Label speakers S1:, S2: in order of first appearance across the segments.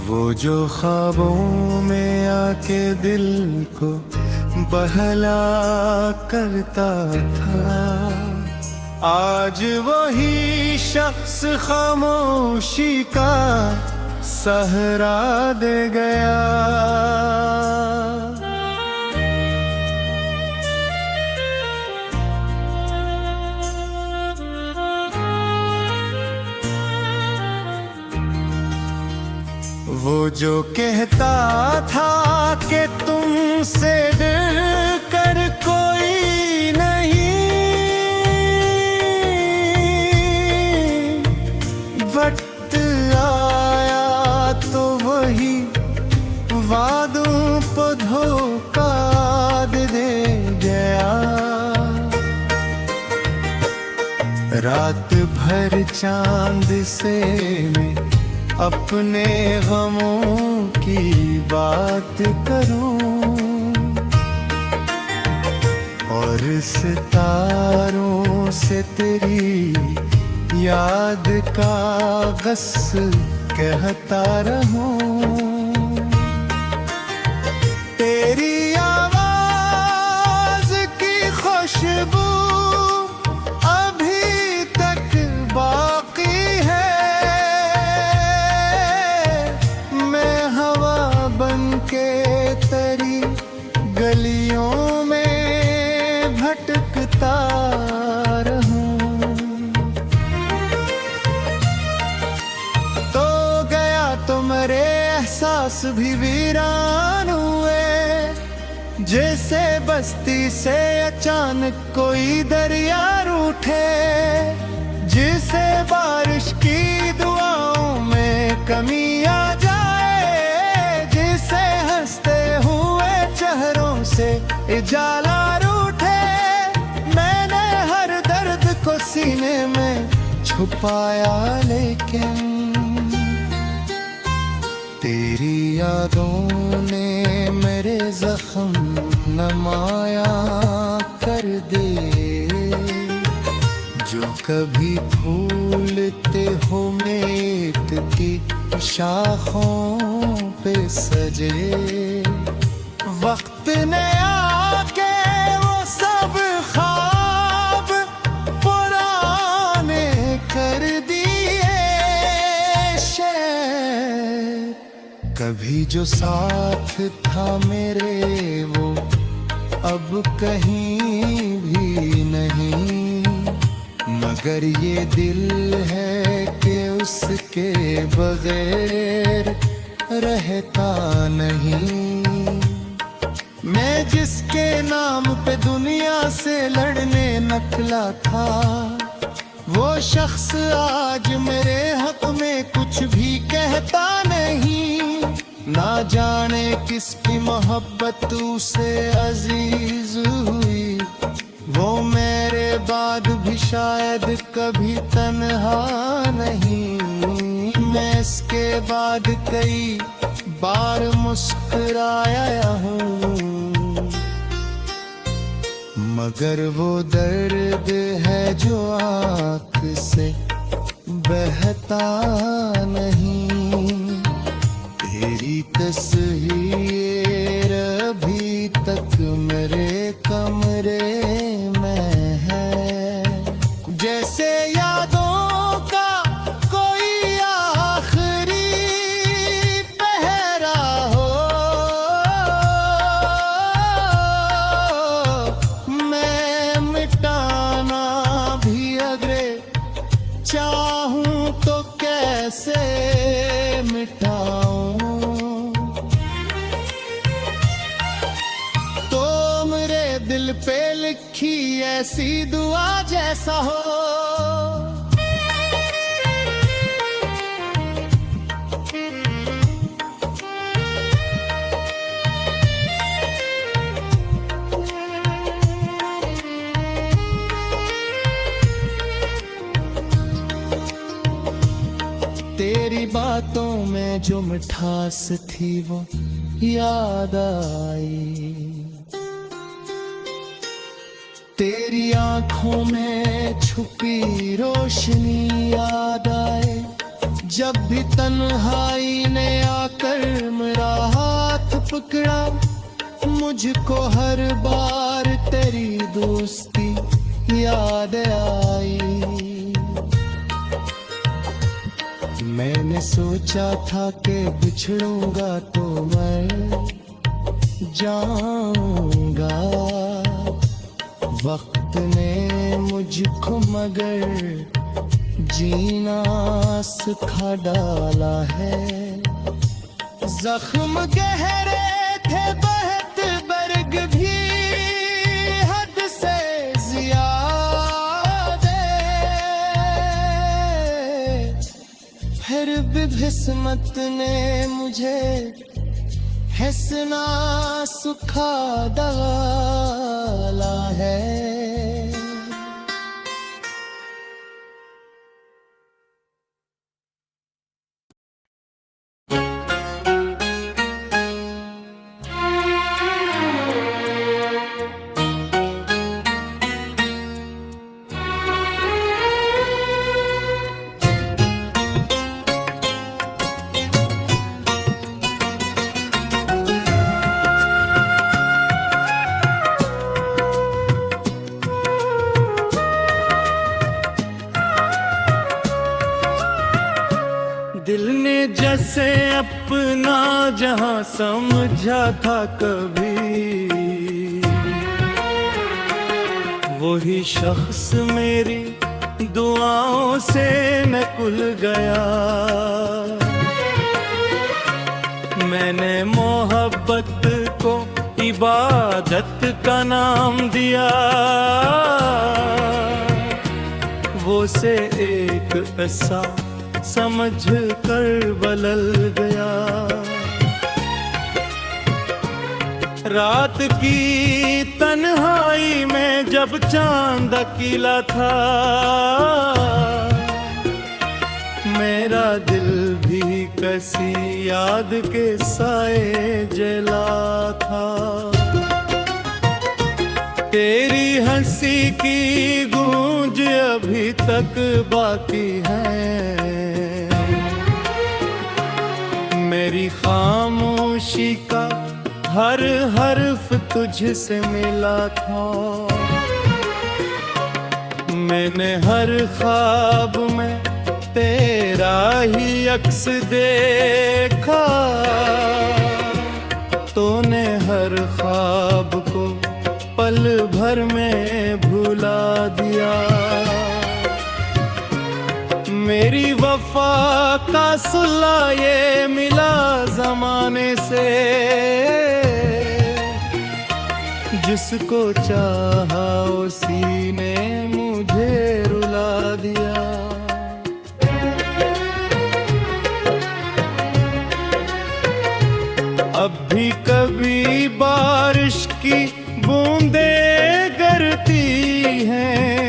S1: वो जो ख्वाबों में आके दिल को बहला करता था, आज वही शख्स खामोशी का सहरा दे गया। वो जो कहता था कि तुमसे डर कर कोई नहीं, वक्त आया तो वही वादों पर धोखा दे गया। रात भर चांद से मैं अपने गमों की बात करूं और सितारों से तेरी याद का गस कहता रहूं। तेरी आवाज की खुशबू अभी तक बाकी है, के तेरी गलियों में भटकता रहूं। तो गया तो मेरे एहसास भी वीरान हुए, जैसे बस्ती से अचानक कोई दरिया रूठे, जिसे बारिश की दुआओं में कमी आ जाए, चेहरों से इजाला रूठे। मैंने हर दर्द को सीने में छुपाया, लेकिन तेरी यादों ने मेरे जख्म नमाया कर दे। जो कभी फूलते हो मेट की शाखों पे सजे, वक्त ने आके वो सब ख्वाब पुराने कर दिए। शायद कभी जो साथ था मेरे वो अब कहीं भी नहीं, मगर ये दिल है कि उसके बगैर रहता नहीं। मैं जिसके नाम पे दुनिया से लड़ने निकला था, वो शख्स आज मेरे हक में कुछ भी कहता नहीं। ना जाने किसकी मोहब्बत उसे अजीज हुई, वो मेरे बाद भी शायद कभी तन्हा नहीं। मैं इसके बाद कई बार मुस्कुराया हूँ, मगर वो दर्द है जो आँख से बहता नहीं। तेरी तस्वीर अभी तक मेरे कमरे में है, जैसे यादों का कोई आखिरी पहरा हो। चाहूं तो कैसे मिटाऊं, तो मेरे दिल पे लिखी ऐसी दुआ जैसा हो। तेरी बातों में जो मिठास थी वो याद आई, तेरी आंखों में छुपी रोशनी याद आए। जब भी तन्हाई ने आकर मेरा हाथ पकड़ा, मुझको हर बार तेरी दोस्ती याद आई। मैंने सोचा था कि बिछड़ूंगा तो मर जाऊंगा, वक्त ने मुझको मगर जीना सिखा डाला है। जख्म गहरे थे बहुत बर्ग भी हद से ज्यादा, फिर भी किस्मत ने मुझे हंसना सिखा डाला है। दिल ने जैसे अपना जहां समझा था कभी, वही शख्स मेरी दुआओं से नकुल गया। मैंने मोहब्बत को इबादत का नाम दिया, वो से एक ऐसा समझ कर बदल गया। रात की तन्हाई में जब चांद अकेला था, मेरा दिल भी किसी याद के साए जला था। तेरी हंसी की गूंज अभी तक बाकी है, मेरी खामोशी का हर हर्फ तुझसे मिला था। मैंने हर ख्वाब में तेरा ही अक्स देखा, तूने हर ख्वाब को पल भर में भुला दिया। मेरी वफा का सुला ये मिला जमाने से, जिसको चाहा उसी ने मुझे रुला दिया। अब भी कभी बारिश की बूंदें गिरती हैं,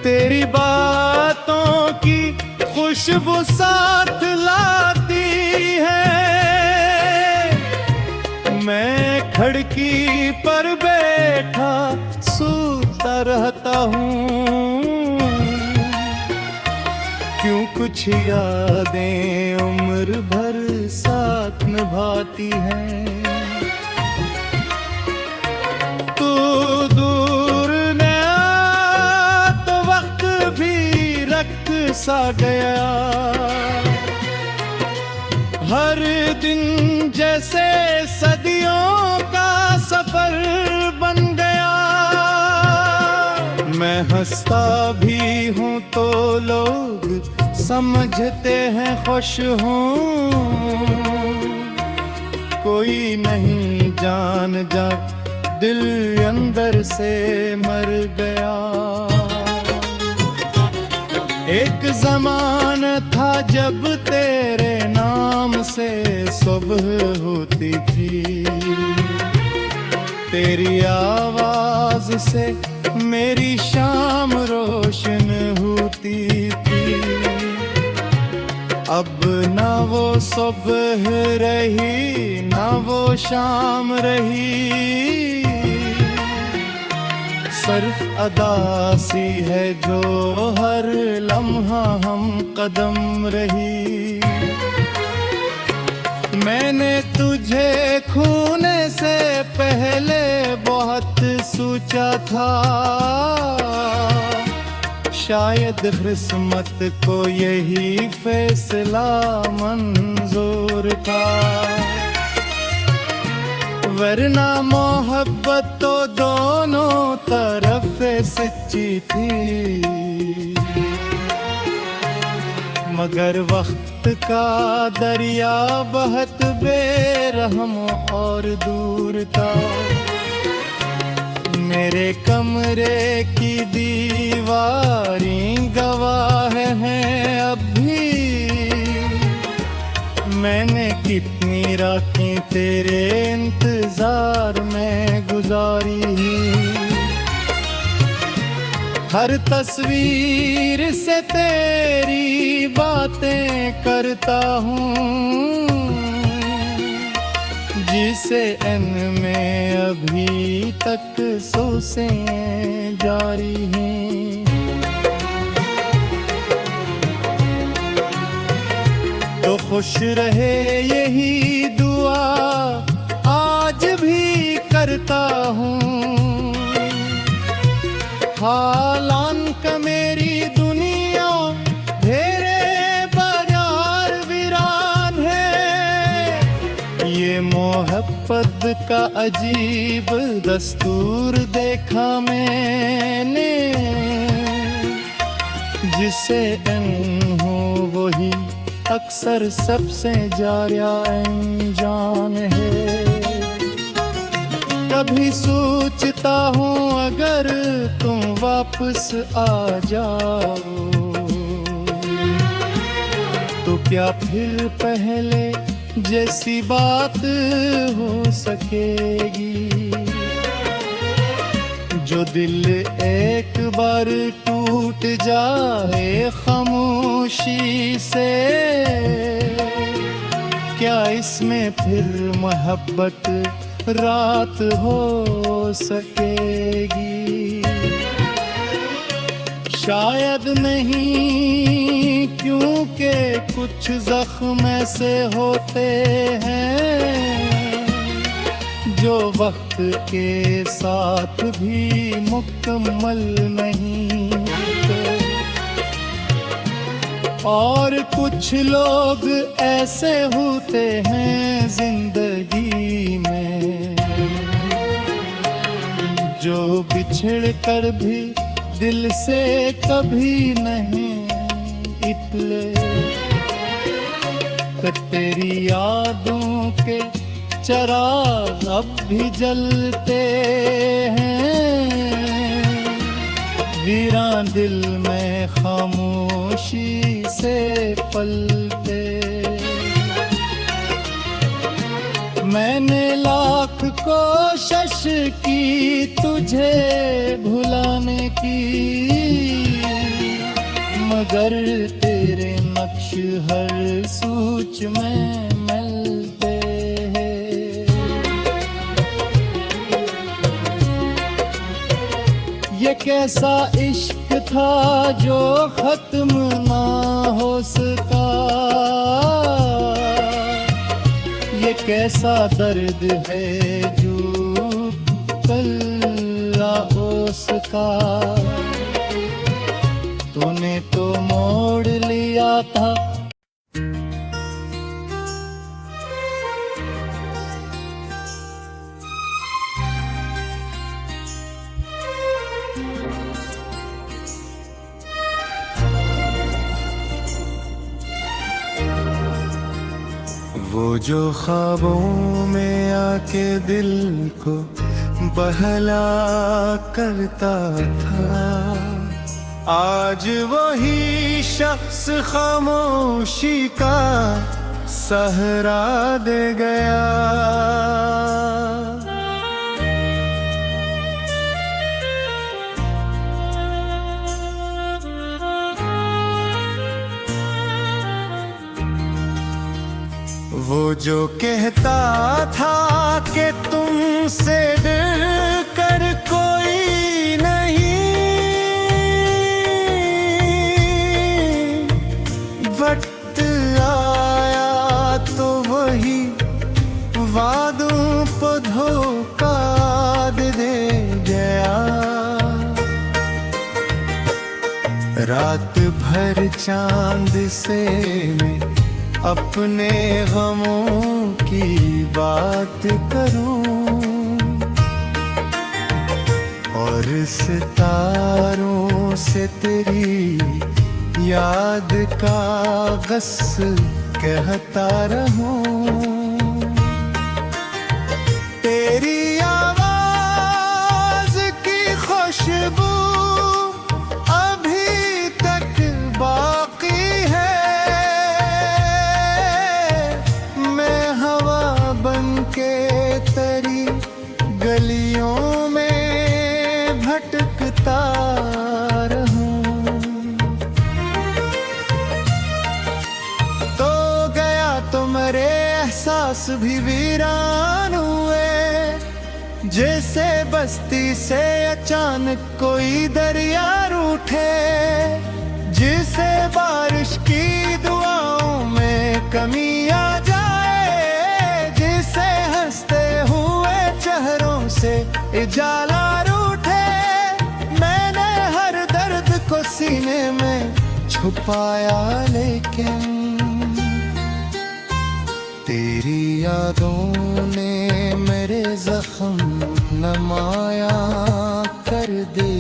S1: तेरी बातों की खुशबू साथ लाती है। मैं खिड़की पर बैठा सूता रहता हूँ, क्यों कुछ यादें उम्र भर साथ निभाती हैं। तू दूर न आ तो वक्त भी रक्त सा गया, हर दिन जैसे सदियों का सफर बन गया। मैं हंसता भी हूँ तो लोग समझते हैं खुश हूँ, कोई नहीं जान जा दिल अंदर से मर गया। एक ज़माना था जब तेरे नाम से सुबह होती थी, तेरी आवाज़ से मेरी शाम रोशन होती थी। अब ना वो सुबह रही ना वो शाम रही, सिर्फ अदा सी है जो हर लम्हा हम कदम रही। मैंने तुझे खूने से पहले बहुत सोचा था, शायद किस्मत को यही फैसला मंजूर था, वरना मोहब्बत तो दोनों तरफ सच्ची थी। मगर वक्त का दरिया बहुत बेरहम और दूर था। मेरे कमरे की दीवारें गवाह हैं अब भी, मैंने कितनी रातें तेरे इंतजार में गुजारी। हर तस्वीर से तेरी बातें करता हूँ, जिसे इन में अभी तक सोसें जारी हैं। तो खुश रहे यही दुआ आज भी करता हूँ। हालांकि मेरी दुनिया घेरे बाजार वीरान है, ये मोहब्बत का अजीब दस्तूर देखा मैंने, जिसे इन हो वही अक्सर सबसे ज़्यादा अनजान है। कभी सोचता हूँ अगर तुम वापस आ जाओ, तो क्या फिर पहले जैसी बात हो सकेगी। जो दिल एक बार टूट जाए खामोशी से, क्या इसमें फिर मोहब्बत रात हो सकेगी। शायद नहीं, क्योंकि कुछ जख्म ऐसे होते हैं जो वक्त के साथ भी मुकम्मल नहीं होते। और कुछ लोग ऐसे होते हैं जिंदगी में, जो बिछड़ कर भी दिल से कभी नहीं निकले। तो तेरी यादों के चिराग अब भी जलते हैं, वीरान दिल में खामोशी से पलते। मैंने लाख कोशिश की तुझे भुलाने की, मगर तेरे नक्श हर सोच में मिलते हैं। ये कैसा इश्क था जो खत्म ना हो सका, ये कैसा दर्द है जो कल उसका। तूने तो मोड़ लिया था। वो जो ख्वाबों में आके दिल को बहला करता था, आज वही शख्स खामोशी का सहरा दे गया। वो जो कहता था कि तुमसे डर कर कोई नहीं, वक्त आया तो वही हर चांद से मैं अपने गमों की बात करूं और सितारों से तेरी याद का गस कहता रहूं। तेरी आवाज की खुशबू अभी तक बाकी है। मैं हवा बनके तेरी गलियों में भटकता रहूं। तो गया तो मेरे एहसास भी वीरान हुए, जैसे बस्ती से अचानक कोई दरिया रूठे, जिसे बारिश की दुआओं में कमी आ जाए, जिसे हंसते हुए चेहरों से उजाला रूठे। मैंने हर दर्द को सीने में छुपाया, लेकिन तेरी यादों ने मेरे जख्म नमाया कर दे।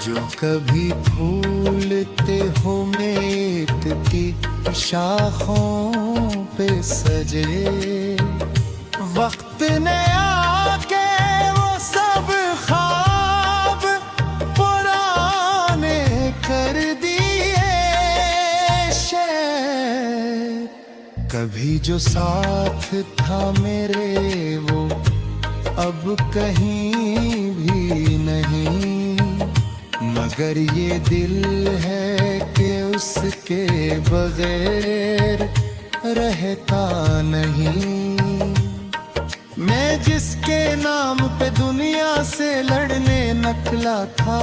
S1: जो कभी फूलते हो मेट की शाखों पे सजे, वक्त ने आके वो सब ख्वाब पुराने कर दिए। शायद कभी जो साथ था मेरे वो अब कहीं भी नहीं, मगर ये दिल है कि उसके बगैर रहता नहीं। मैं जिसके नाम पे दुनिया से लड़ने निकला था,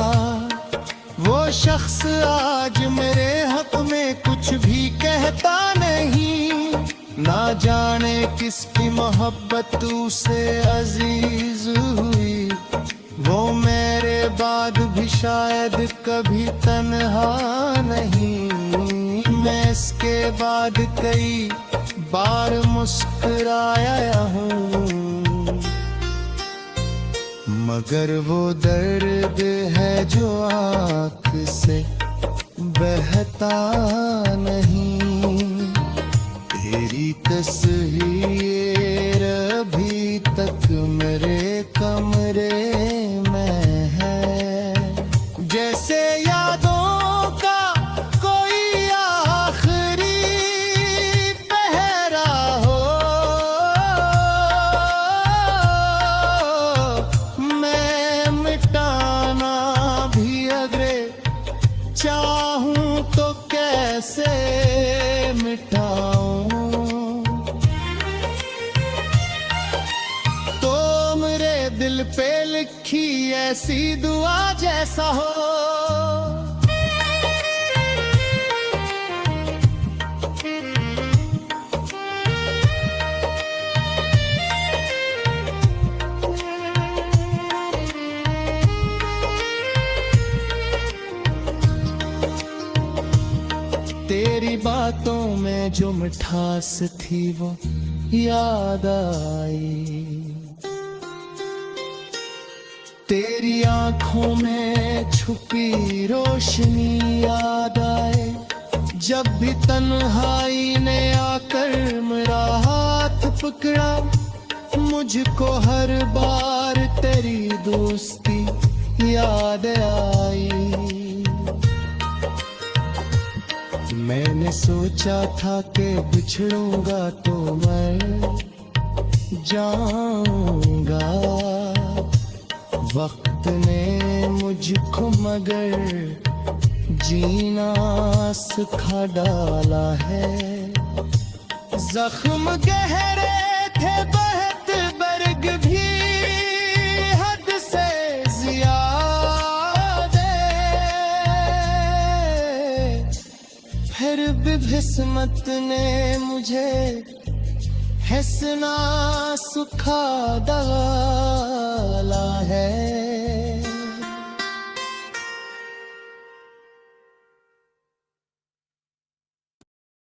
S1: वो शख्स आज मेरे हक में कुछ भी कहता नहीं। ना जाने किसकी मोहब्बत उसे अजीज हुई, वो मेरे बाद भी शायद कभी तन्हा नहीं। मैं इसके बाद कई बार मुस्कुराया हूँ, मगर वो दर्द है जो आँख से बहता नहीं। तेरी तस्वीर अभी तक मेरे कमरे में है, जैसे यादों का कोई आखिरी पहरा हो। मैं मिटाना भी अगर चाहूं तो कैसे मिटाऊं। तो मेरे दिल पे लिखी ऐसी दुआ जैसा हो, तेरी बातों में जो मिठास थी वो याद आई। तेरी आंखों में छुपी रोशनी याद आए, जब भी तन्हाई ने आकर मेरा हाथ पकड़ा। मुझको हर बार तेरी दोस्ती याद आई। मैंने सोचा था कि बिछड़ूंगा तो मर जाऊंगा, वक्त ने मुझको मगर जीना सिखा डाला है। जख्म गहरे थे बहुत बर्ग भी हद से ज्यादा, फिर भी किस्मत ने मुझे हंसना सिखा डाला है।